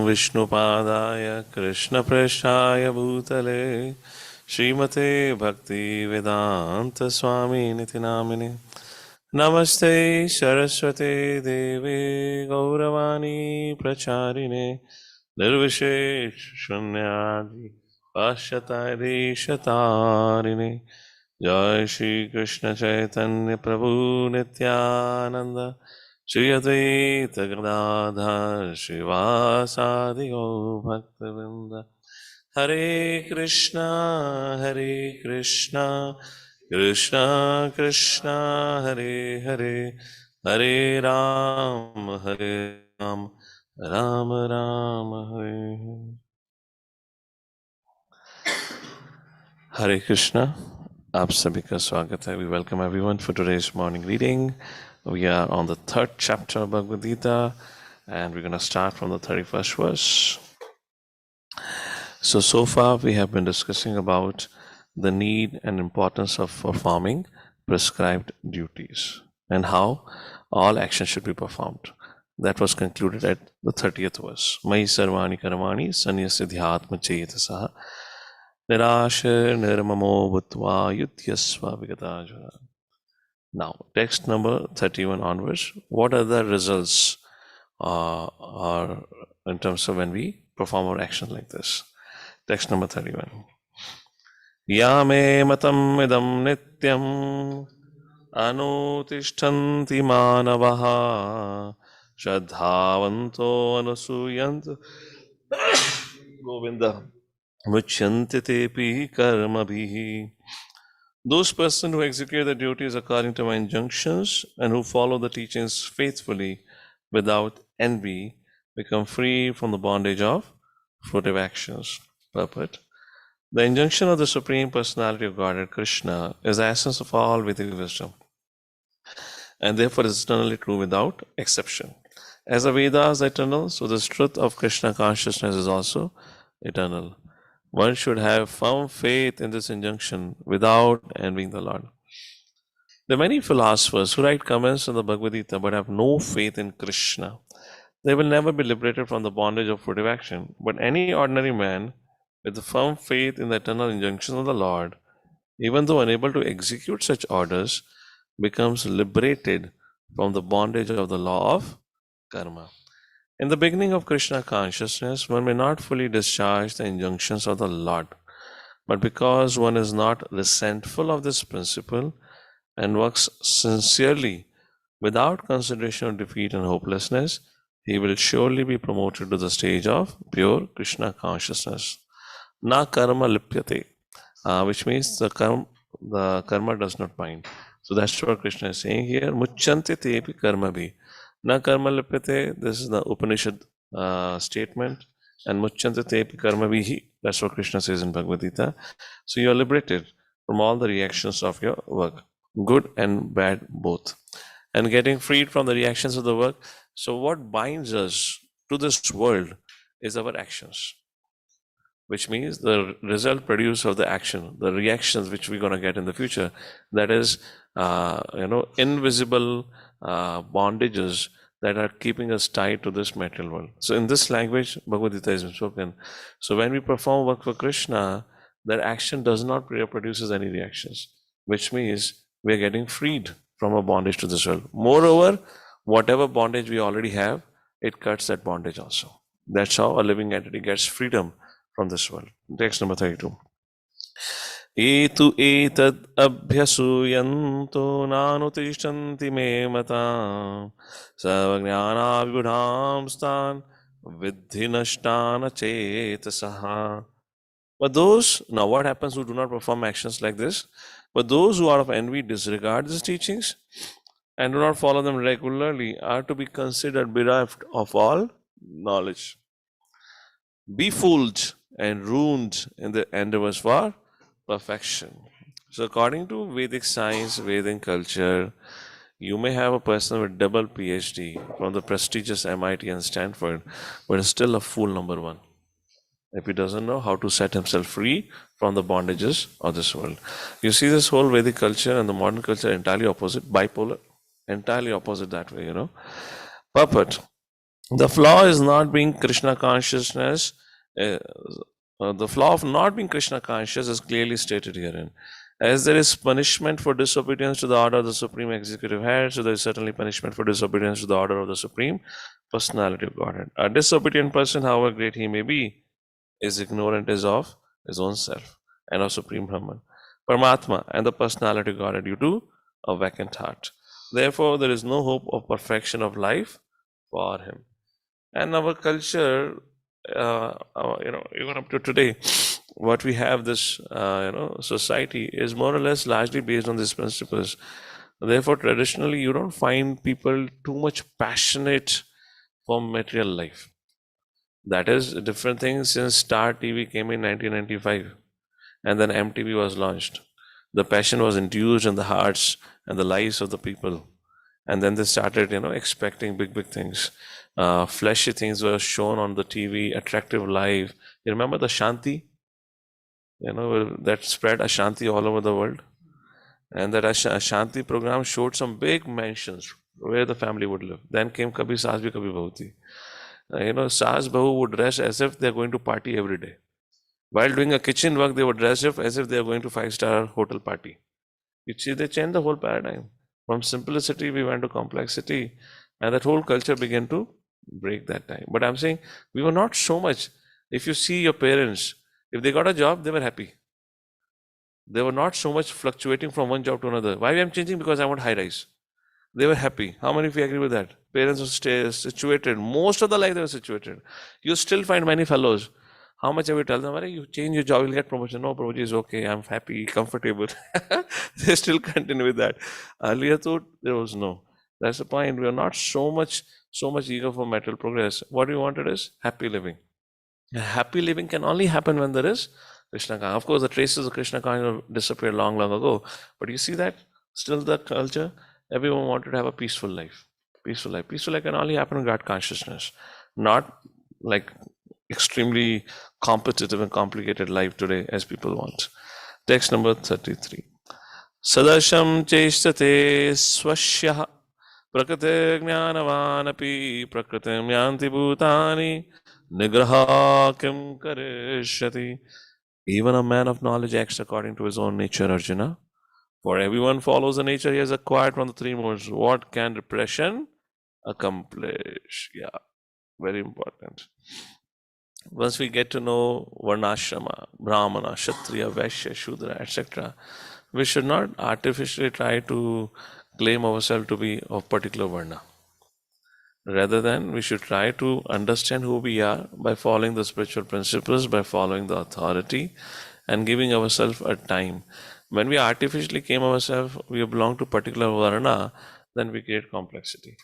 Vishnupadaya Krishna Preshaya Bhutale Srimate Bhakti Vedanta Swami Niti Namine Namaste Saraswate Devi Gauravani Pracharine Nirvishesh Shunyadi Pashatari Shatarine Jai Shri Krishna Chaitanya Prabhu Nityananda Shri Advaita Gadadhar Srivasadi Gaur Bhaktavinda Hare Krishna Krishna Krishna Hare Hare Hare Ram Ram Ram Hare Hare Krishna. आप सभी का स्वागत है. We welcome everyone for today's morning reading. We are on the third chapter of Bhagavad Gita and we're going to start from the 31st verse. So far we have been discussing about the need and importance of performing prescribed duties and how all actions should be performed. That was concluded at the 30th verse. Mai sarvani karmani sanyasidhyatma chetasaha Nirashir nirmamo bhutva yutyasva vigatajara. Now, text number 31 onwards. What are the results are in terms of when we perform our action like this? Text number 31. Yame matam idam nityam anutishtanti manavaha shraddhavanto anasuyantu Govinda muchyante karma bhihi. Those persons who execute their duties according to my injunctions and who follow the teachings faithfully without envy become free from the bondage of fruitive actions. Purport. The injunction of the Supreme Personality of Godhead, Krishna, is the essence of all Vedic wisdom and therefore is eternally true without exception. As the Vedas are eternal, so the truth of Krishna consciousness is also eternal. One should have firm faith in this injunction without envying the Lord. There are many philosophers who write comments on the Bhagavad Gita but have no faith in Krishna. They will never be liberated from the bondage of fruitive action. But any ordinary man with a firm faith in the eternal injunctions of the Lord, even though unable to execute such orders, becomes liberated from the bondage of the law of karma. In the beginning of Krishna consciousness, one may not fully discharge the injunctions of the Lord, but because one is not resentful of this principle and works sincerely without consideration of defeat and hopelessness, he will surely be promoted to the stage of pure Krishna consciousness. Na karma lipyate, which means the karma does not bind. So that's what Krishna is saying here. Muchyante tepi karma bhi. Na karma lipyate, this is the Upanishad statement. And muchyante tepi karma bhi, that's what Krishna says in Bhagavad Gita. So you are liberated from all the reactions of your work, good and bad both. And getting freed from the reactions of the work. So what binds us to this world is our actions, which means the result produced of the action, the reactions which we're going to get in the future, that is, invisible bondages that are keeping us tied to this material world. So in this language, Bhagavad Gita is spoken. So when we perform work for Krishna, that action does not produces any reactions, which means we are getting freed from a bondage to this world. Moreover, whatever bondage we already have, it cuts that bondage also. That's how a living entity gets freedom from this world. Text number 32. Etu etad abhyasuyanto nanutishtanti me matam savajnana vibhudham stan vidhi nashtana chetasaha. But those, now what happens who do not perform actions like this? But those who out of envy disregard these teachings and do not follow them regularly are to be considered bereft of all knowledge, befooled and ruined in the endeavors for perfection. So according to Vedic science, Vedic culture, you may have a person with double PhD from the prestigious MIT and Stanford, but is still a fool number one if he doesn't know how to set himself free from the bondages of this world. You see this whole Vedic culture and the modern culture entirely opposite, bipolar, entirely opposite that way, Purport. The flaw is not being Krishna consciousness. uh, the flaw of not being Krishna conscious is clearly stated herein. As there is punishment for disobedience to the order of the Supreme Executive Head, so there is certainly punishment for disobedience to the order of the Supreme Personality of Godhead. A disobedient person, however great he may be, is ignorant is of his own self and of Supreme Brahman, Paramatma, and the Personality of Godhead due to a vacant heart. Therefore, there is no hope of perfection of life for him. And our culture, even up to today, what we have this, society is more or less largely based on these principles. Therefore, traditionally, you don't find people too much passionate for material life. That is a different thing since Star TV came in 1995 and then MTV was launched. The passion was induced in the hearts and the lives of the people. And then they started, expecting big things. Fleshy things were shown on the TV, attractive life. You remember the Shanti? That spread Ashanti all over the world. And that Ashanti program showed some big mansions where the family would live. Then came Kabhi Saas Bhi Kabhi Bahu Thi. Saas Bahu would dress as if they're going to party every day. While doing a kitchen work, they would dress as if they're going to 5-star hotel party. You see, they changed the whole paradigm. From simplicity, we went to complexity, and that whole culture began to break that time. But I'm saying we were not so much. If you see your parents, if they got a job, they were happy. They were not so much fluctuating from one job to another. Why I'm changing? Because I want high rise. They were happy. How many of you agree with that? Parents were situated. Most of the life they were situated. You still find many fellows. How much have you tell them? You change your job, you'll get promotion. No, Prabhuji is okay. I'm happy, comfortable. They still continue with that. Earlier, though, there was no. That's the point. We are not so much eager for material progress. What we wanted is happy living. Happy living can only happen when there is Krishna consciousness. Of course, the traces of Krishna consciousness disappeared long ago. But you see that still the culture, everyone wanted to have a peaceful life. Peaceful life. Peaceful life can only happen in God consciousness, not like extremely competitive and complicated life today as people want. Text number 33. Sadasham cheshtate swashya prakriti jnanavanapi prakritim yanti bhutani nigraha kim karishyati. Even a man of knowledge acts according to his own nature, Arjuna. For everyone follows the nature he has acquired from the three modes. What can repression accomplish? Yeah, very important. Once we get to know Varnashrama, Brahmana, Kshatriya, Vaishya, Shudra, etc., we should not artificially try to claim ourselves to be of particular Varna. Rather than, we should try to understand who we are by following the spiritual principles, by following the authority, and giving ourselves a time. When we artificially claim ourselves, we belong to particular Varna, then we create complexity.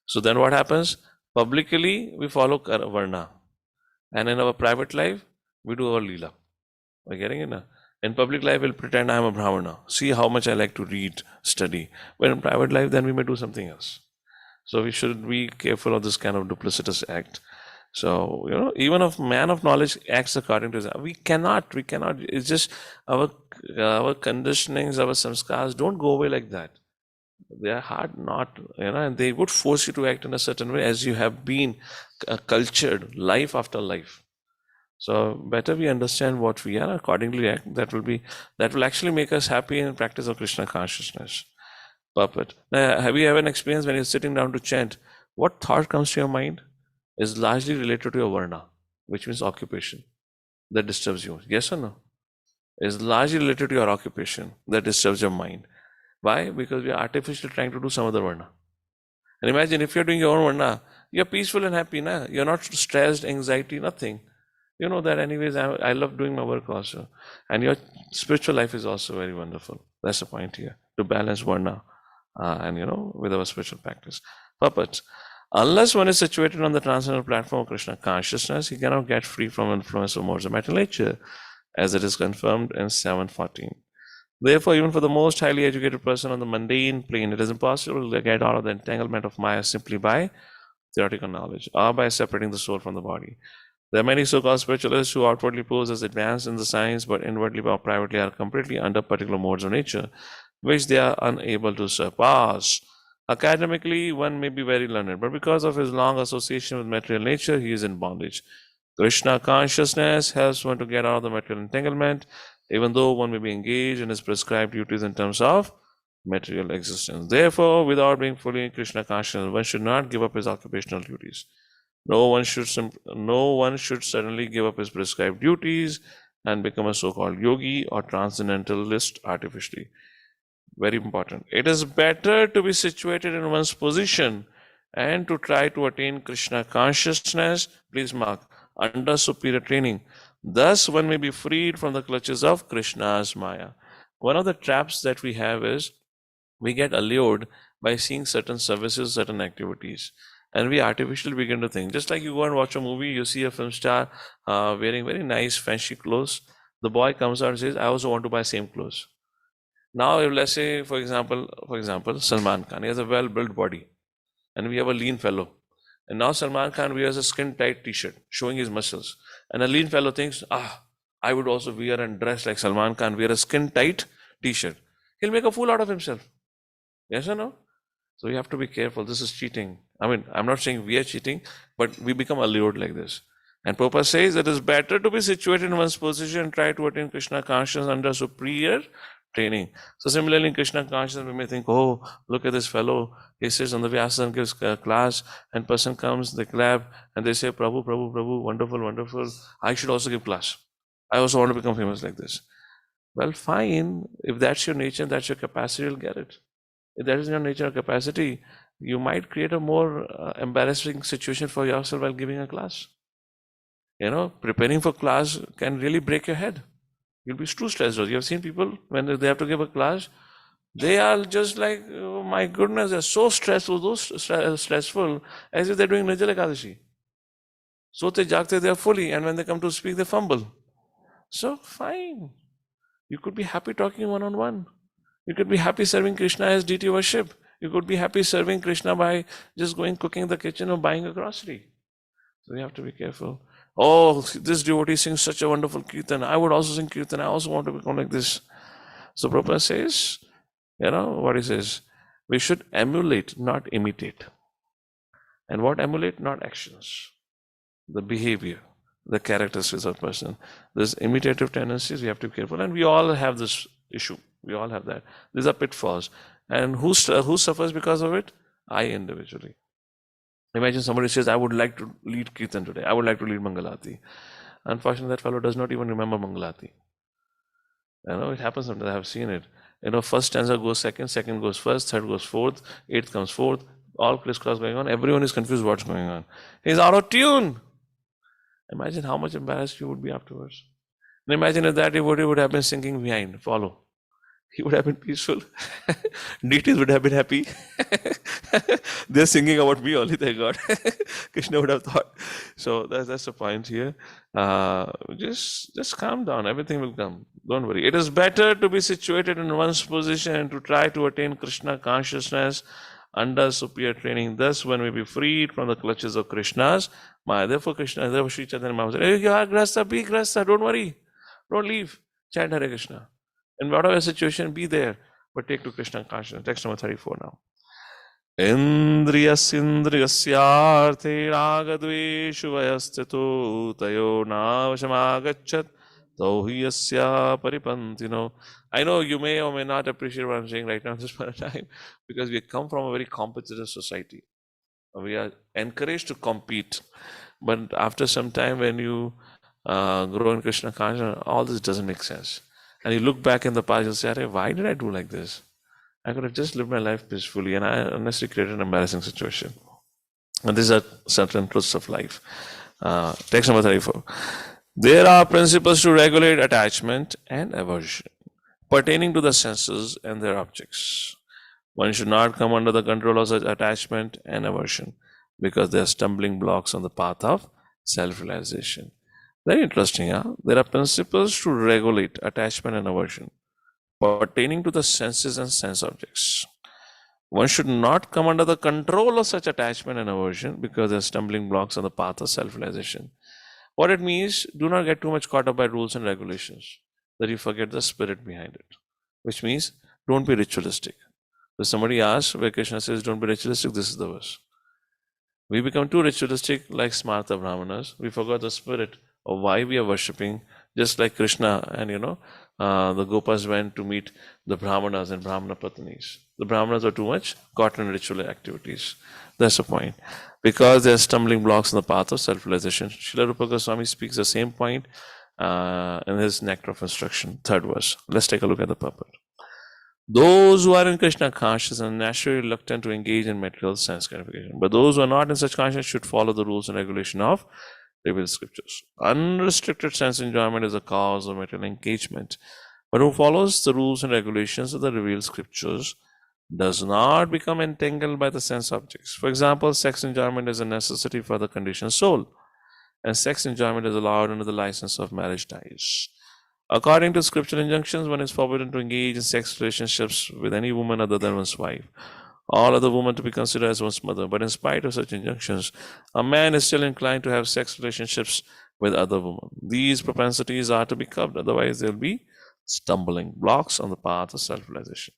So then what happens? Publicly, we follow Varna. And in our private life, we do our Leela. Are you getting it now? In public life, we'll pretend I'm a Brahmana. See how much I like to read, study. But in private life, then we may do something else. So we should be careful of this kind of duplicitous act. So, even if man of knowledge acts according to his, we cannot. It's just our conditionings, our samskars don't go away like that. They are hard not, and they would force you to act in a certain way as you have been cultured life after life. So better we understand what we are, accordingly act. That will actually make us happy in practice of Krishna consciousness. Puppet. Now, have you ever experienced when you're sitting down to chant, what thought comes to your mind is largely related to your varna, which means occupation, that disturbs you. Yes or no? Is largely related to your occupation that disturbs your mind. Why? Because we are artificially trying to do some other varna. And imagine if you're doing your own varna, you're peaceful and happy, na? You're not stressed, anxiety, nothing. You know that anyways, I love doing my work also. And your spiritual life is also very wonderful. That's the point here, to balance varna with our spiritual practice. Puppets. Unless one is situated on the transcendental platform of Krishna consciousness, he cannot get free from influence of modes of material nature, as it is confirmed in 7:14. Therefore, even for the most highly educated person on the mundane plane, it is impossible to get out of the entanglement of Maya simply by theoretical knowledge or by separating the soul from the body. There are many so-called spiritualists who outwardly pose as advanced in the science, but inwardly or privately are completely under particular modes of nature, which they are unable to surpass. Academically, one may be very learned, but because of his long association with material nature, he is in bondage. Krishna consciousness helps one to get out of the material entanglement, even though one may be engaged in his prescribed duties in terms of material existence. Therefore, without being fully Krishna conscious, one should not give up his occupational duties. No one should suddenly give up his prescribed duties and become a so-called yogi or transcendentalist artificially. Very important. It is better to be situated in one's position and to try to attain Krishna consciousness, please mark, under superior training. Thus, one may be freed from the clutches of Krishna's Maya. One of the traps that we have is we get allured by seeing certain services, certain activities, and we artificially begin to think. Just like you go and watch a movie, you see a film star wearing very nice, fancy clothes. The boy comes out and says, "I also want to buy same clothes." Now, if let's say, for example, Salman Khan, he has a well-built body, and we have a lean fellow. And now Salman Khan wears a skin-tight T-shirt, showing his muscles. And a lean fellow thinks, I would also wear and dress like Salman Khan, wear a skin-tight T-shirt. He'll make a fool out of himself. Yes or no? So you have to be careful. This is cheating. I mean, I'm not saying we are cheating, but we become allured like this. And Prabhupada says it is better to be situated in one's position and try to attain Krishna consciousness under superior training. So similarly, in Krishna consciousness, we may think, oh, look at this fellow. He sits on the Vyasa and gives class, and person comes, they clap, and they say, Prabhu, Prabhu, Prabhu, wonderful, wonderful. I should also give class. I also want to become famous like this. Well, fine. If that's your nature, that's your capacity, you'll get it. If that is your nature or capacity, you might create a more embarrassing situation for yourself while giving a class. Preparing for class can really break your head. You'll be too stressed out. You have seen people when they have to give a class, they are just like, oh my goodness, they're so stressful, stressful, as if they're doing Nirjala Ekadashi. Sote jagte, they are fully, and when they come to speak, they fumble. So fine. You could be happy talking one-on-one. You could be happy serving Krishna as deity worship. You could be happy serving Krishna by just going cooking in the kitchen or buying a grocery. So you have to be careful. Oh, this devotee sings such a wonderful kirtan. I would also sing kirtan. I also want to become like this. So Prabhupada says, what he says, we should emulate, not imitate. And what emulate? Not actions. The behavior, the characteristics of a person. There's imitative tendencies, we have to be careful. And we all have this issue. We all have that. These are pitfalls. And who suffers because of it? I individually. Imagine somebody says, I would like to lead Kirtan today. I would like to lead Mangalati. Unfortunately, that fellow does not even remember Mangalati. It happens sometimes. I have seen it. First stanza goes second, second goes first, third goes fourth, eighth comes fourth, all crisscross going on. Everyone is confused what's going on. He's out of tune. Imagine how much embarrassed you would be afterwards. And imagine if that devotee would have been singing behind, follow. He would have been peaceful. Deities would have been happy. They're singing about me only, thank God. Krishna would have thought. So that's the point here. Just calm down. Everything will come. Don't worry. It is better to be situated in one's position and to try to attain Krishna consciousness under superior training. Thus, one may be freed from the clutches of Krishna's Maya. Therefore, Sri Chaitanya Mahaprabhu said, hey, Grasta, be Grasta. Don't worry. Don't leave. Chant Hare Krishna. In whatever situation, be there, but take to Krishna consciousness. Text number 34 now. Indriyasyarthe ragadveshu vayastito tayo navashamagachat tauhiyasya paripantino. I know you may or may not appreciate what I'm saying right now at this point of time, because we come from a very competitive society. We are encouraged to compete, but after some time when you grow in Krishna consciousness, all this doesn't make sense. And you look back in the past, you'll say, why did I do like this? I could have just lived my life peacefully, and I honestly created an embarrassing situation. And these are certain truths of life. Text number 34. There are principles to regulate attachment and aversion pertaining to the senses and their objects. One should not come under the control of such attachment and aversion because they are stumbling blocks on the path of self-realization. Very interesting, huh? There are principles to regulate attachment and aversion pertaining to the senses and sense objects. One should not come under the control of such attachment and aversion because they are stumbling blocks on the path of self-realization. What it means, do not get too much caught up by rules and regulations that you forget the spirit behind it. Which means, don't be ritualistic. If somebody asks where Krishna says, don't be ritualistic, this is the verse. We become too ritualistic like Smartha Brahmanas. We forgot the spirit of why we are worshipping, just like Krishna and the Gopas went to meet the Brahmanas and Brahmana Patnis. The Brahmanas are too much caught in ritual activities. That's the point. Because they are stumbling blocks in the path of self-realization. Srila Rupa Goswami speaks the same point in his Nectar of Instruction, third verse. Let's take a look at the purport. Those who are in Krishna conscious are naturally reluctant to engage in material sense gratification. But those who are not in such consciousness should follow the rules and regulation of revealed scriptures. Unrestricted sense enjoyment is a cause of material engagement. But who follows the rules and regulations of the revealed scriptures does not become entangled by the sense objects. For example, sex enjoyment is a necessity for the conditioned soul, and sex enjoyment is allowed under the license of marriage ties. According to scriptural injunctions, one is forbidden to engage in sex relationships with any woman other than one's wife, all other women to be considered as one's mother. But in spite of such injunctions, a man is still inclined to have sex relationships with other women. These propensities are to be curbed, otherwise there will be stumbling blocks on the path of self-realization.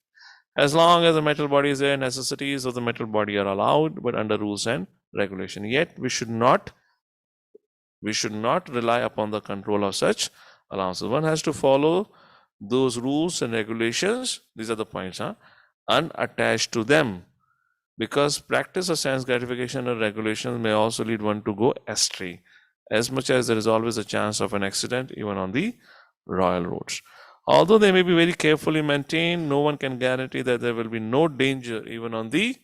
As long as the mental body is there, necessities of the mental body are allowed, but under rules and regulation. Yet we should not rely upon the control of such allowances. One has to follow those rules and regulations. These are the points, unattached to them, because practice of sense gratification or regulations may also lead one to go astray, as much as there is always a chance of an accident even on the royal roads. Although they may be very carefully maintained, no one can guarantee that there will be no danger even on the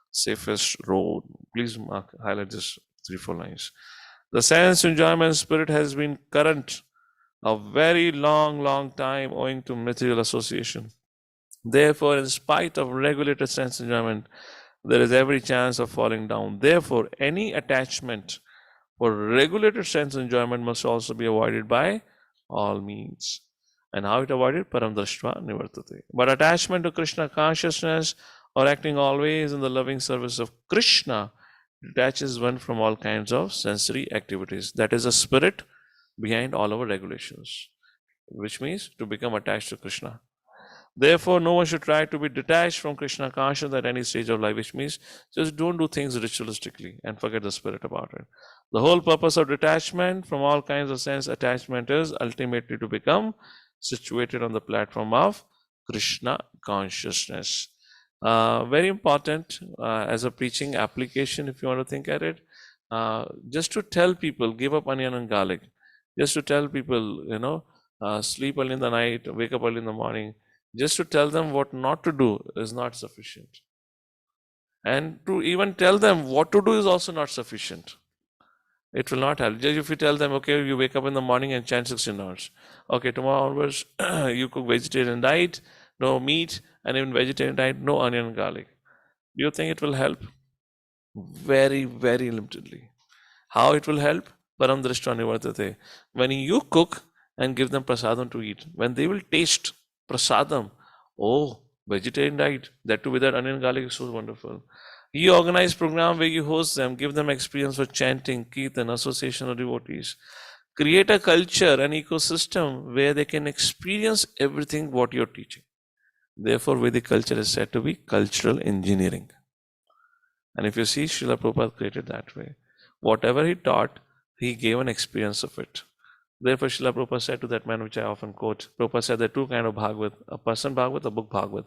safest road. Please highlight this 3-4 lines. The sense enjoyment spirit has been current a very long time owing to material association. Therefore, in spite of regulated sense enjoyment, there is every chance of falling down. Therefore, any attachment for regulated sense enjoyment must also be avoided by all means. And how it avoided? Param drashtva nivartate. But attachment to Krishna consciousness or acting always in the loving service of Krishna detaches one from all kinds of sensory activities. That is the spirit behind all our regulations, which means to become attached to Krishna. Therefore, no one should try to be detached from Krishna consciousness at any stage of life, which means just don't do things ritualistically and forget the spirit about it. The whole purpose of detachment from all kinds of sense attachment is ultimately to become situated on the platform of Krishna consciousness. Very important as a preaching application, if you want to think at it, just to tell people, give up onion and garlic. Just to tell people, sleep early in the night, wake up early in the morning. Just to tell them what not to do is not sufficient. And to even tell them what to do is also not sufficient. It will not help. Just if you tell them, okay, you wake up in the morning and chant 16 hours. Okay, tomorrow onwards, you cook vegetarian diet, no meat, and even vegetarian diet, no onion and garlic. Do you think it will help? Very limitedly. How it will help? Param drishta nivartate. When you cook and give them prasadam to eat, when they will taste prasadam, oh, vegetarian diet, that too without onion and garlic is so wonderful. You organize program where you host them, give them experience for chanting, kirtan, association of devotees. Create a culture, an ecosystem where they can experience everything what you're teaching. Therefore, Vedic culture is said to be cultural engineering. And if you see, Srila Prabhupada created that way. Whatever he taught, he gave an experience of it. Therefore, Srila Prabhupada said to that man, which I often quote, Prabhupada said there are two kinds of Bhagavad, a person Bhagavad, a book Bhagavad.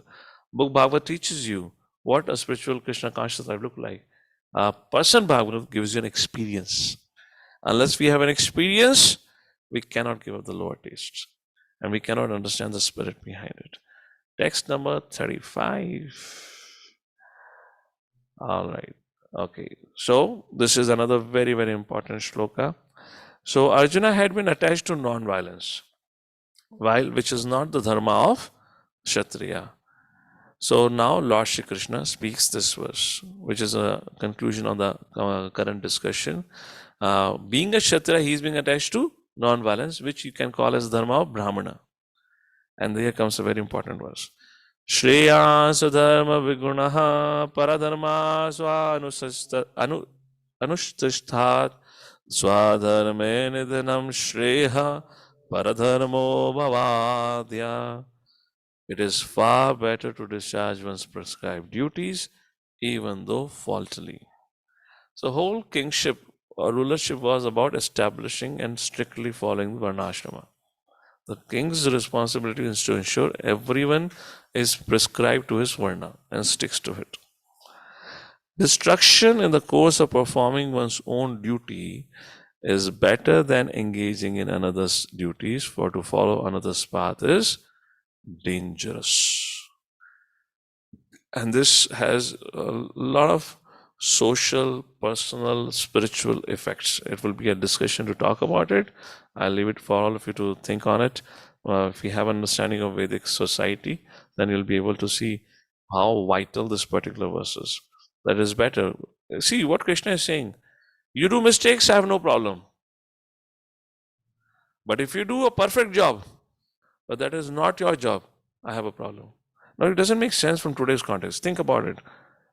Book Bhagavad teaches you what a spiritual Krishna conscious life look like. A person Bhagavad gives you an experience. Unless we have an experience, we cannot give up the lower tastes. And we cannot understand the spirit behind it. Text number 35. All right. Okay. So this is another very important shloka. So Arjuna had been attached to non-violence, which is not the dharma of Kshatriya. So now Lord Shri Krishna speaks this verse, which is a conclusion on the current discussion. Being a Kshatriya, he is being attached to non-violence, which you can call as dharma of Brahmana. And here comes a very important verse. Shreyas dharma vigunaha paradharma anushtishthat swadharme nidhanam shreha paradharmo bhavadya. It is far better to discharge one's prescribed duties, even though faultily. So, whole kingship or rulership was about establishing and strictly following the Varnashrama. The king's responsibility is to ensure everyone is prescribed to his Varna and sticks to it. Destruction in the course of performing one's own duty is better than engaging in another's duties, for to follow another's path is dangerous. And this has a lot of social, personal, spiritual effects. It will be a discussion to talk about it. I'll leave it for all of you to think on it. If you have understanding of Vedic society, then you'll be able to see how vital this particular verse is. That is better. See what Krishna is saying. You do mistakes, I have no problem. But if you do a perfect job, but that is not your job, I have a problem. Now, it doesn't make sense from today's context. Think about it.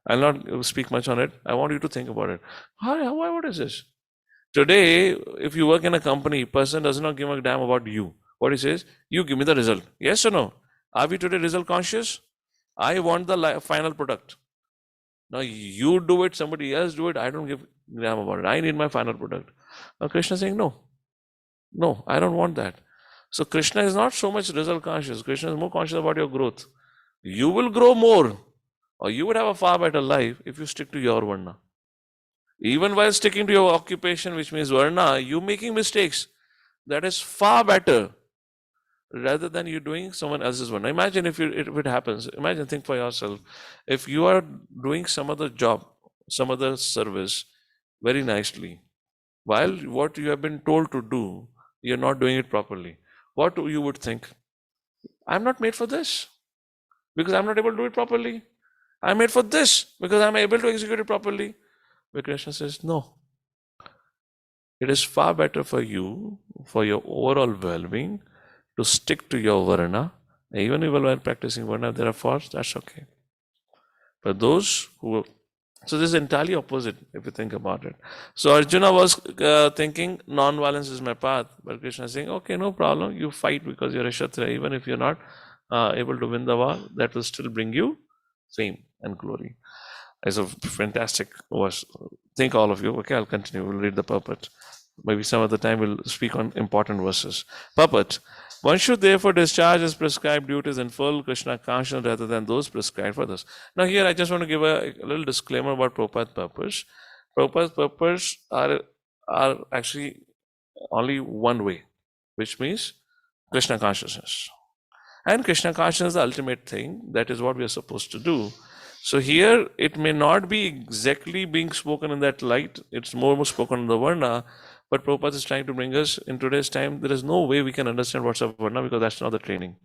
I'll not speak much on it. I want you to think about it. What is this? Today, if you work in a company, person does not give a damn about you. What he says, you give me the result. Yes or no? Are we today result conscious? I want the final product. Now, you do it, somebody else do it. I don't give a damn about it. I need my final product. Now, Krishna is saying, no, I don't want that. So, Krishna is not so much result conscious. Krishna is more conscious about your growth. You will grow more, or you would have a far better life if you stick to your Varna. Even while sticking to your occupation, which means Varna, you making mistakes. That is far better rather than you doing someone else's Varna. Imagine if it happens. Imagine, think for yourself. If you are doing some other job, some other service very nicely, while what you have been told to do, you're not doing it properly. What you would think? I'm not made for this because I'm not able to do it properly. I'm made for this because I'm able to execute it properly. But Krishna says, no. It is far better for you, for your overall well-being, to stick to your Varna. Even if while practicing Varna, there are faults, that's okay. But those who... So this is entirely opposite if you think about it. So Arjuna was thinking non-violence is my path. But Krishna is saying, okay, no problem. You fight because you're a Kshatriya. Even if you're not able to win the war, that will still bring you fame and glory. It's a fantastic verse. Think all of you. Okay, I'll continue. We'll read the purport. Maybe some other time we'll speak on important verses. Purport. One should therefore discharge his prescribed duties in full Krishna consciousness rather than those prescribed for others. Now here I just want to give a little disclaimer about Prabhupada's purpose. Prabhupada's purpose are actually only one way, which means Krishna consciousness. And Krishna consciousness is the ultimate thing. That is what we are supposed to do. So here it may not be exactly being spoken in that light. It's more spoken in the Varna. But Prabhupada is trying to bring us in today's time. There is no way we can understand what's a Varna because that's not the training.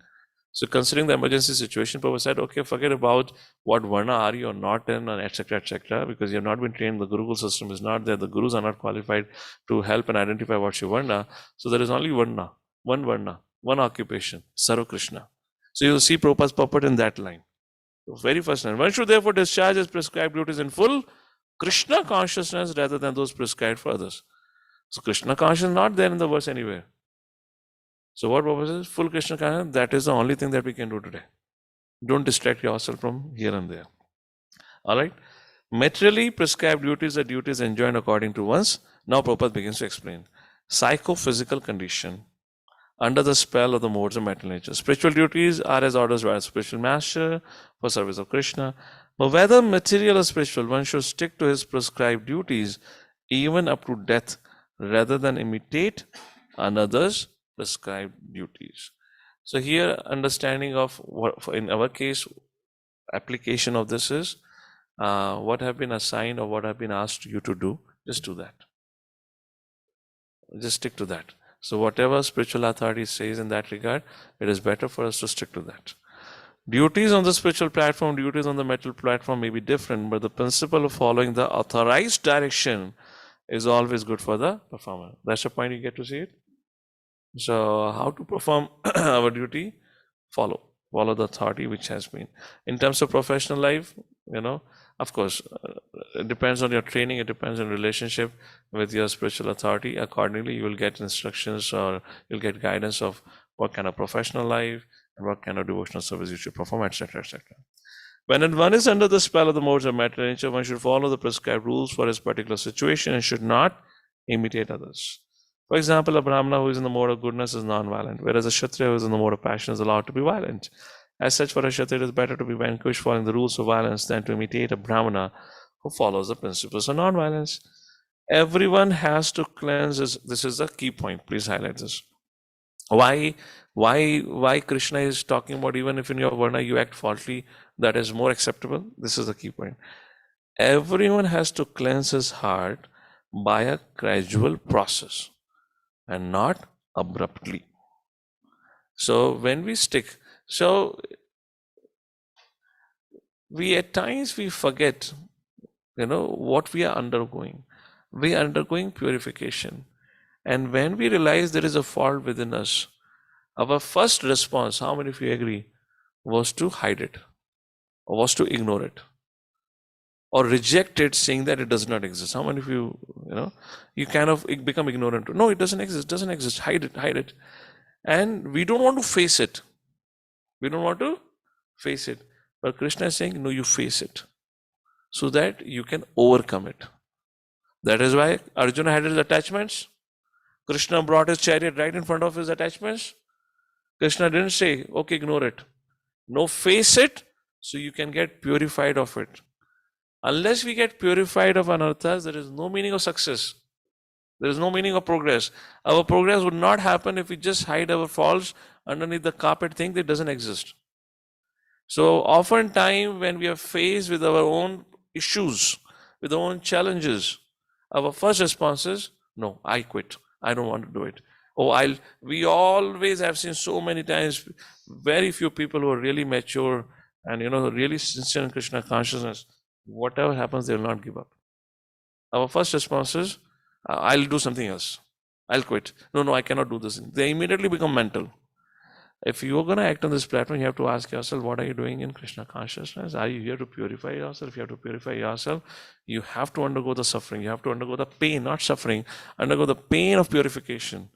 So considering the emergency situation, Prabhupada said, okay, forget about what Varna are you or not in, and etc. because you have not been trained. The Gurukul system is not there. The Gurus are not qualified to help and identify what's your Varna. So there is only Varna, one occupation, Sarva Krishna. So you'll see Prabhupada's purport in that line. The very first line. One should therefore discharge his prescribed duties in full Krishna consciousness rather than those prescribed for others. So Krishna consciousness is not there in the verse anywhere. So what Prabhupada says, full Krishna consciousness, that is the only thing that we can do today. Don't distract yourself from here and there. Alright. Materially prescribed duties are duties enjoined according to one's. Now Prabhupada begins to explain. Psychophysical condition under the spell of the modes of mental nature. Spiritual duties are as orders by a spiritual master for service of Krishna. But whether material or spiritual, one should stick to his prescribed duties even up to death rather than imitate another's prescribed duties. So here understanding of what in our case application of this is what have been assigned or what have been asked you to do, just do that. Just stick to that. So whatever spiritual authority says in that regard, it is better for us to stick to that. Duties on the spiritual platform, duties on the mental platform may be different, but the principle of following the authorized direction is always good for the performer. That's the point you get to see it. So how to perform our duty? Follow the authority which has been. In terms of professional life, of course, it depends on your training, it depends on relationship with your spiritual authority. Accordingly, you will get instructions or you'll get guidance of what kind of professional life and what kind of devotional service you should perform, etc., etc. When one is under the spell of the modes of material nature, one should follow the prescribed rules for his particular situation and should not imitate others. For example, a Brahmana who is in the mode of goodness is non-violent, whereas a Kshatriya who is in the mode of passion is allowed to be violent. As such, for a Kshatriya, it is better to be vanquished following the rules of violence than to imitate a Brahmana who follows the principles of non-violence. Everyone has to cleanse his, this is the key point, please highlight this. Why Krishna is talking about even if in your varna you act faultly, that is more acceptable? This is the key point. Everyone has to cleanse his heart by a gradual process and not abruptly. So when we stick, so we at times we forget, what we are undergoing. We are undergoing purification. And when we realize there is a fault within us, our first response, how many of you agree, was to hide it, or was to ignore it, or reject it, saying that it does not exist. How many of you, you kind of become ignorant? No, it doesn't exist, hide it. And we don't want to face it. But Krishna is saying, no, you face it, so that you can overcome it. That is why Arjuna had his attachments. Krishna brought his chariot right in front of his attachments. Krishna didn't say, okay, ignore it. No, face it, so you can get purified of it. Unless we get purified of anarthas, there is no meaning of success. There is no meaning of progress. Our progress would not happen if we just hide our faults underneath the carpet, think that doesn't exist. So oftentimes when we are faced with our own issues, with our own challenges, our first response is, no, I quit. I don't want to do it. We always have seen so many times, very few people who are really mature and, really sincere in Krishna consciousness, whatever happens, they will not give up. Our first response is, I'll do something else. I'll quit. No, I cannot do this. They immediately become mental. If you're going to act on this platform, you have to ask yourself, what are you doing in Krishna consciousness? Are you here to purify yourself? If you have to purify yourself, you have to undergo the suffering. You have to undergo the pain, not suffering, undergo the pain of purification,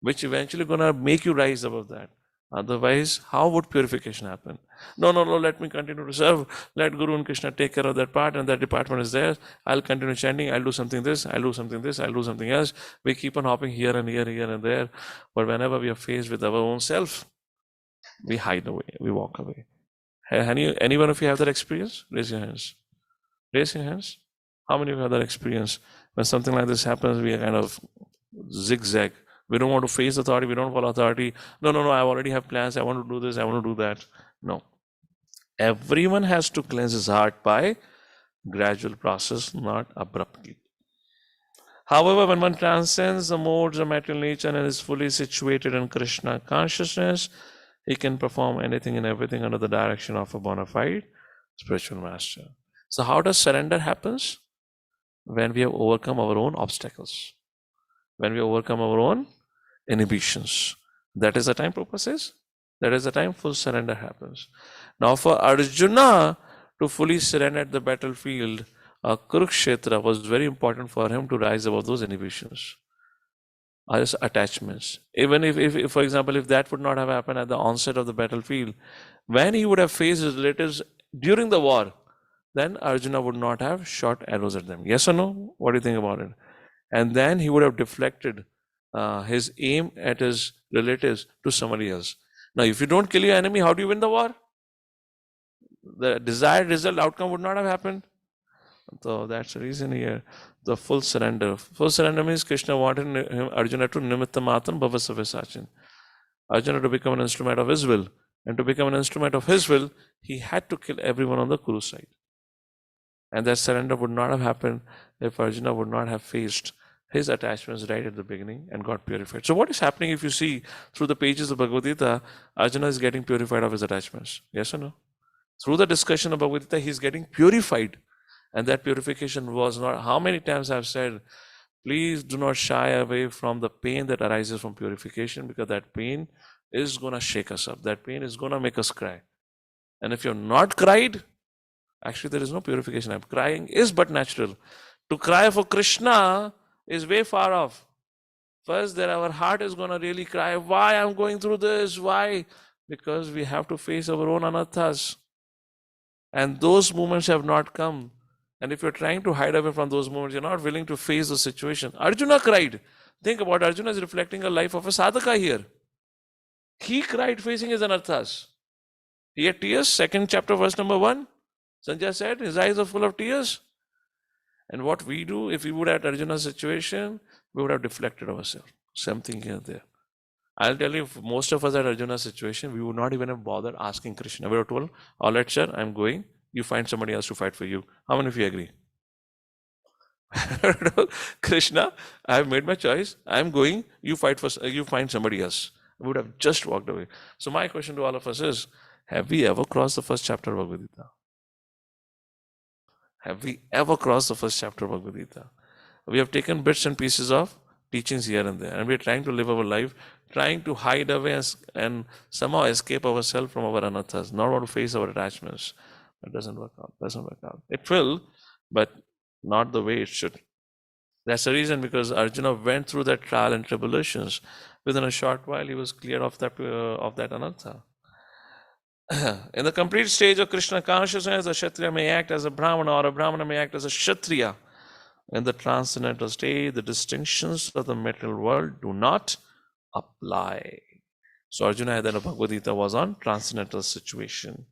which eventually going to make you rise above that. Otherwise, how would purification happen? No, let me continue to serve. Let Guru and Krishna take care of that part, and that department is there. I'll continue chanting. I'll do something this, I'll do something this, I'll do something else. We keep on hopping here and there. But whenever we are faced with our own self, we hide away, we walk away. Any one of you have that experience? Raise your hands. How many of you have that experience? When something like this happens, we are kind of zigzag. We don't want to face authority. We don't follow authority. No, I already have plans. I want to do this. I want to do that. No. Everyone has to cleanse his heart by gradual process, not abruptly. However, when one transcends the modes of material nature and is fully situated in Krishna consciousness, he can perform anything and everything under the direction of a bona fide spiritual master. So how does surrender happens? When we have overcome our own obstacles. When we overcome our own inhibitions. That is the time Prabhupada says. That is the time full surrender happens. Now for Arjuna to fully surrender at the battlefield, Kurukshetra was very important for him to rise above those inhibitions, as attachments. Even if, for example, if that would not have happened at the onset of the battlefield, when he would have faced his relatives during the war, then Arjuna would not have shot arrows at them. Yes or no? What do you think about it? And then he would have deflected his aim at his relatives to somebody else. Now, if you don't kill your enemy, how do you win the war? The desired result outcome would not have happened. So that's the reason here, the full surrender. Full surrender means Krishna wanted Arjuna to nimitta matam bhavasava sachin. Arjuna to become an instrument of his will. And to become an instrument of his will, he had to kill everyone on the Kuru side. And that surrender would not have happened if Arjuna would not have faced his attachments right at the beginning and got purified. So what is happening if you see through the pages of Bhagavad Gita, Arjuna is getting purified of his attachments. Yes or no? Through the discussion of Bhagavad Gita, he's getting purified. And that purification was not, how many times I've said, please do not shy away from the pain that arises from purification, because that pain is going to shake us up. That pain is going to make us cry. And if you're not cried, actually there is no purification. Crying is but natural. To cry for Krishna is way far off. First, our heart is going to really cry, why I'm going through this? Why? Because we have to face our own anarthas. And those moments have not come. And if you're trying to hide away from those moments, you're not willing to face the situation. Arjuna cried. Think about Arjuna is reflecting a life of a sadhaka here. He cried facing his anarthas. He had tears, second chapter, verse number 1. Sanjay said, his eyes are full of tears. And what we do, if we would have Arjuna's situation, we would have deflected ourselves. Something here there. I'll tell you, if most of us at Arjuna's situation, we would not even have bothered asking Krishna. We would have told, all right, sir, I'm going. You find somebody else to fight for you. How many of you agree? Krishna, I have made my choice. I'm going. You fight for. You find somebody else. We would have just walked away. So my question to all of us is, have we ever crossed the first chapter of Bhagavad Gita? Have we ever crossed the first chapter of Bhagavad Gita? We have taken bits and pieces of teachings here and there, and we're trying to live our life, trying to hide away and somehow escape ourselves from our anarthas, not want to face our attachments. It doesn't work out. Doesn't work out. It will, but not the way it should. That's the reason, because Arjuna went through that trial and tribulations. Within a short while, he was cleared of that anartha. In the complete stage of Krishna consciousness, a Kshatriya may act as a Brahmana, or a Brahmana may act as a Kshatriya. In the transcendental state, the distinctions of the material world do not apply. So Arjuna then Bhagavad Gita was on transcendental situation.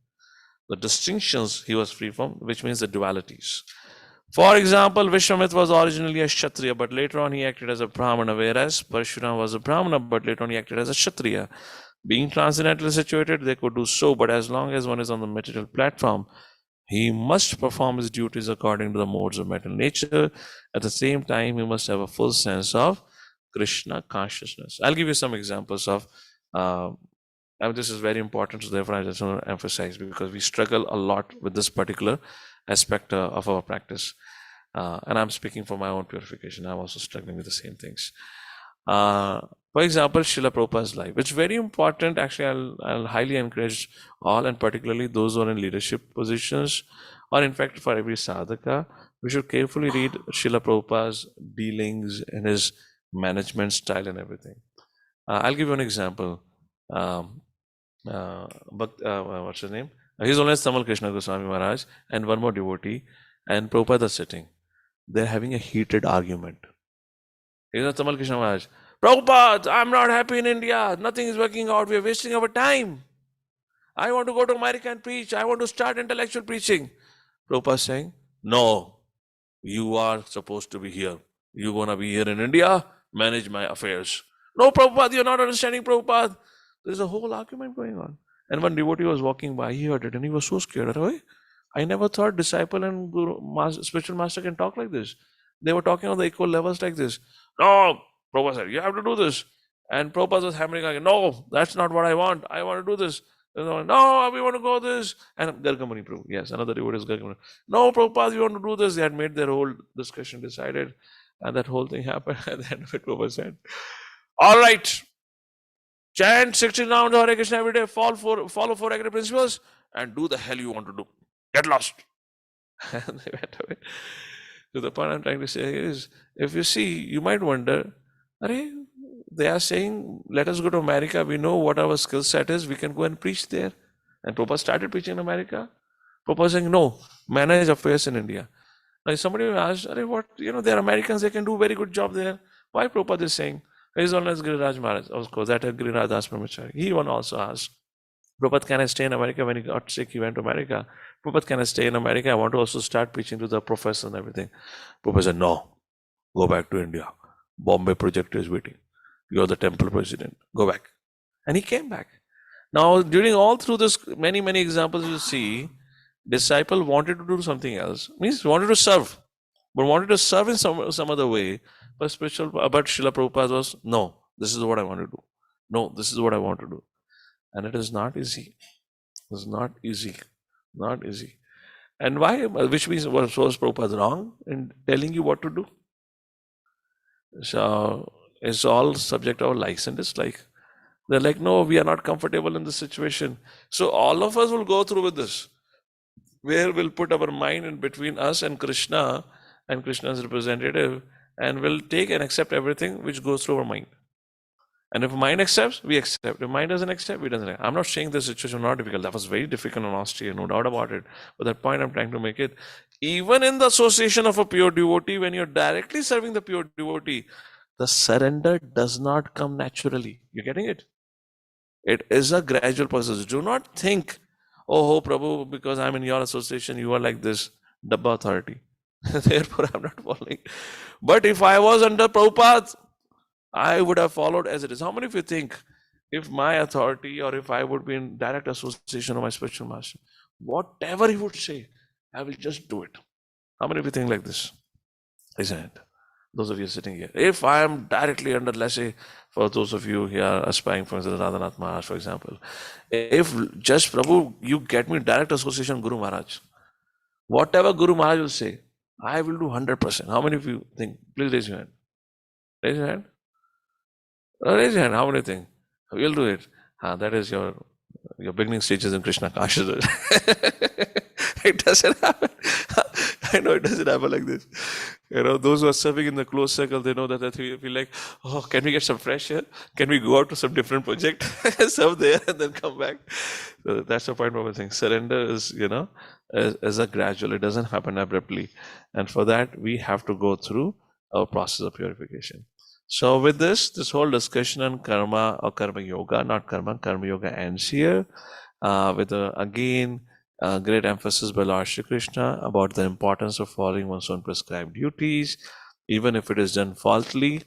The distinctions he was free from, which means the dualities. For example, Vishwamitra was originally a Kshatriya, but later on he acted as a Brahmana, whereas Parshurama was a Brahmana, but later on he acted as a Kshatriya. Being transcendentally situated, they could do so, but as long as one is on the material platform, he must perform his duties according to the modes of material nature. At the same time, he must have a full sense of Krishna consciousness. I'll give you some examples of, this is very important, so therefore I just want to emphasize, because we struggle a lot with this particular aspect of our practice. And I'm speaking for my own purification. I'm also struggling with the same things. For example, Srila Prabhupada's life. It's very important. Actually, I'll highly encourage all, and particularly those who are in leadership positions, or in fact for every sadhaka, we should carefully read Srila Prabhupada's dealings and his management style and everything. I'll give you an example. What's his name? His Holiness Tamal Krishna Goswami Maharaj and one more devotee, and Prabhupada is sitting. They're having a heated argument. His Holiness Tamal Krishna Maharaj, Prabhupada, I'm not happy in India. Nothing is working out. We're wasting our time. I want to go to America and preach. I want to start intellectual preaching. Prabhupada is saying, no, you are supposed to be here. You're going to be here in India, manage my affairs. No, Prabhupada, you're not understanding, Prabhupada. There's a whole argument going on. And one devotee was walking by, he heard it, and he was so scared. I never thought disciple and guru, spiritual master can talk like this. They were talking on the equal levels like this. No, Prabhupada said, you have to do this. And Prabhupada was hammering again. No, that's not what I want. I want to do this. No, we want to go this. And Gargamuni Prabhu, yes, another devotee is Gargamuni. No, Prabhupada, we want to do this. They had made their whole discussion, decided, and that whole thing happened. And then Prabhupada said, all right, chant 16 rounds of Hare Krishna every day, follow four agreed principles, and do the hell you want to do. Get lost. And they went away. So the point I'm trying to say is, if you see, you might wonder, they are saying, let us go to America. We know what our skill set is. We can go and preach there. And Prabhupada started preaching in America. Prabhupada saying, no, manage affairs in India. Now somebody will ask, what, they're Americans, they can do a very good job there. Why Prabhupada is saying? His Holiness Giriraj Maharaj, of course, that Giriraj Das Brahmachari. He one also asked, Prabhupada, can I stay in America? When he got sick, he went to America. Prabhupada, can I stay in America? I want to also start preaching to the professors and everything. Prabhupada said, no, go back to India. Bombay project is waiting. You're the temple president. Go back. And he came back. Now, during all through this, many examples you see, disciple wanted to do something else. Means wanted to serve, but wanted to serve in some other way. But Srila Prabhupada was, no, this is what I want to do. No, this is what I want to do. And it is not easy. It's not easy. Not easy. And why? Which means, was Prabhupada wrong in telling you what to do? So it's all subject of likes and dislikes. They're like, no, we are not comfortable in this situation. So all of us will go through with this, where we'll put our mind in between us and Krishna's representative, and we'll take and accept everything which goes through our mind. And if mind accepts, we accept. If mind doesn't accept, we doesn't accept. I'm not saying this situation was not difficult. That was very difficult in Austria, no doubt about it. But that point I'm trying to make it, even in the association of a pure devotee, when you're directly serving the pure devotee, the surrender does not come naturally. You're getting it? It is a gradual process. Do not think, oh, Prabhu, because I'm in your association, you are like this Dabba authority. Therefore, I'm not following. But if I was under Prabhupada, I would have followed as it is. How many of you think if my authority or if I would be in direct association of my spiritual master, whatever he would say, I will just do it? How many of you think like this? Raise your hand. Those of you sitting here. If I am directly under, let's say, for those of you here aspiring for Radhanath Maharaj, for example, if just Prabhu, you get me direct association with Guru Maharaj, whatever Guru Maharaj will say, I will do 100%. How many of you think? Please raise your hand. Raise your hand. Raise your hand. How many think? We'll do it. That is your beginning stages in Krishna consciousness. It doesn't happen. I know it doesn't happen like this. Those who are serving in the close circle, they know that they feel like, oh, can we get some fresh air? Can we go out to some different project, serve there, and then come back? So that's the point of the thing. Surrender is, is a gradual. It doesn't happen abruptly, and for that we have to go through a process of purification. So with this whole discussion on karma or karma yoga, not karma yoga ends here, with again great emphasis by Lord Shri Krishna about the importance of following one's own prescribed duties, even if it is done faultily.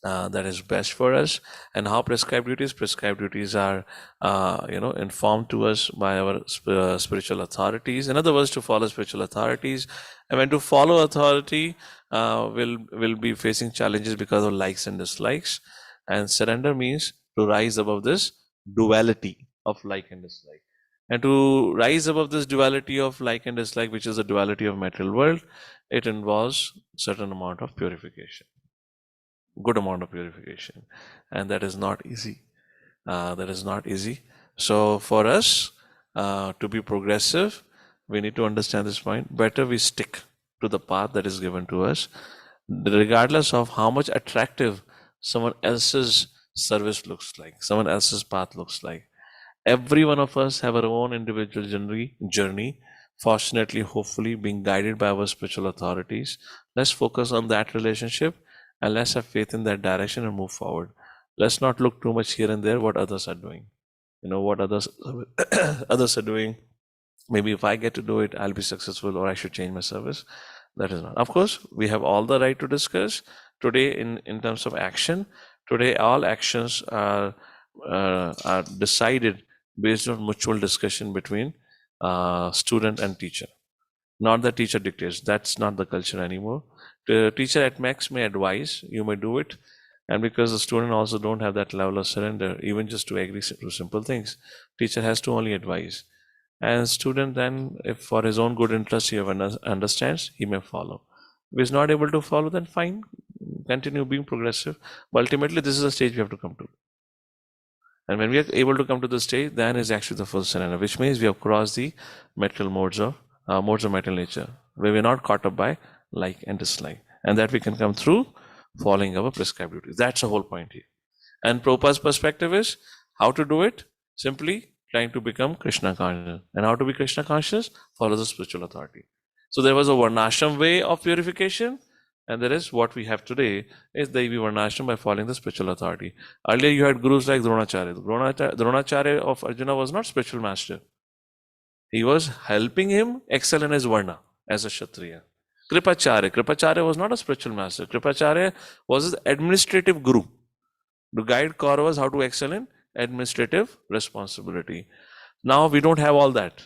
That is best for us. And how prescribed duties are informed to us by our spiritual authorities. In other words, to follow spiritual authorities, and when to follow authority, will be facing challenges because of likes and dislikes. And surrender means to rise above this duality of like and dislike. And to rise above this duality of like and dislike, which is the duality of material world, it involves certain amount of purification. Good amount of purification, and that is not easy. So for us to be progressive, we need to understand this point. Better we stick to the path that is given to us, regardless of how much attractive someone else's service looks like, someone else's path looks like. Every one of us have our own individual journey, fortunately, hopefully being guided by our spiritual authorities. Let's focus on that relationship, and let's have faith in that direction and move forward. Let's not look too much here and there what others are doing. What others are doing. Maybe if I get to do it, I'll be successful, or I should change my service. That is not. Of course, we have all the right to discuss today in terms of action. Today, all actions are decided based on mutual discussion between student and teacher. Not the teacher dictates. That's not the culture anymore. The teacher at max may advise, you may do it. And because the student also don't have that level of surrender, even just to agree to simple things, teacher has to only advise. And student then, if for his own good interest he understands, he may follow. If he's not able to follow, then fine, continue being progressive. But ultimately, this is the stage we have to come to. And when we are able to come to the stage, then is actually the full surrender, which means we have crossed the material modes of material nature, where we're not caught up by like and dislike, and that we can come through following our prescribed duties. That's the whole point here. And Prabhupada's perspective is how to do it: simply trying to become Krishna conscious. And how to be Krishna conscious? Follow the spiritual authority. So there was a varnashram way of purification, and there is what we have today is the varnashram by following the spiritual authority. Earlier you had gurus like Dronacharya. Dronacharya of Arjuna was not spiritual master. He was helping him excel in his varna as a Kshatriya. Kripacharya was not a spiritual master. Kripacharya was his administrative guru to guide Kauravas how to excel in administrative responsibility. Now we don't have all that.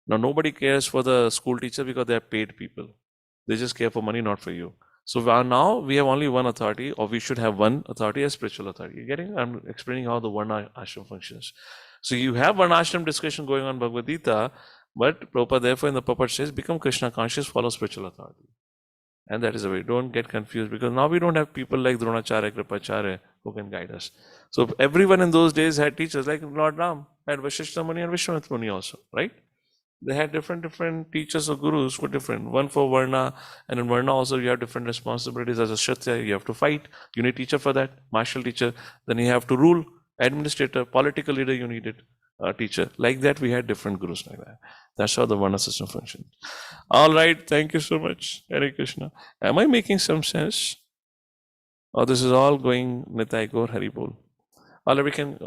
Now nobody cares for the school teacher because they are paid people. They just care for money, not for you. So now we have only one authority, or we should have one authority, as spiritual authority. You getting? I'm explaining how the Varna ashram functions. So you have Varna ashram discussion going on Bhagavad Gita, but Prabhupada therefore in the purport says, become Krishna conscious, follow spiritual authority. And that is the way. Don't get confused, because now we don't have people like Dronacharya, Kripacharya who can guide us. So everyone in those days had teachers like Lord Ram, had Vashishta Muni and Vishwanath Muni also, right? They had different teachers or gurus for different. One for Varna, and in Varna also you have different responsibilities. As a Kshatriya, you have to fight. You need teacher for that, martial teacher. Then you have to rule, administrator, political leader. You needed a teacher. Like that, we had different gurus like that. That's how the Varna system functioned. All right, thank you so much, Hare Krishna. Am I making some sense? Or this is all going Nitai Gaur Haribol? All right, we can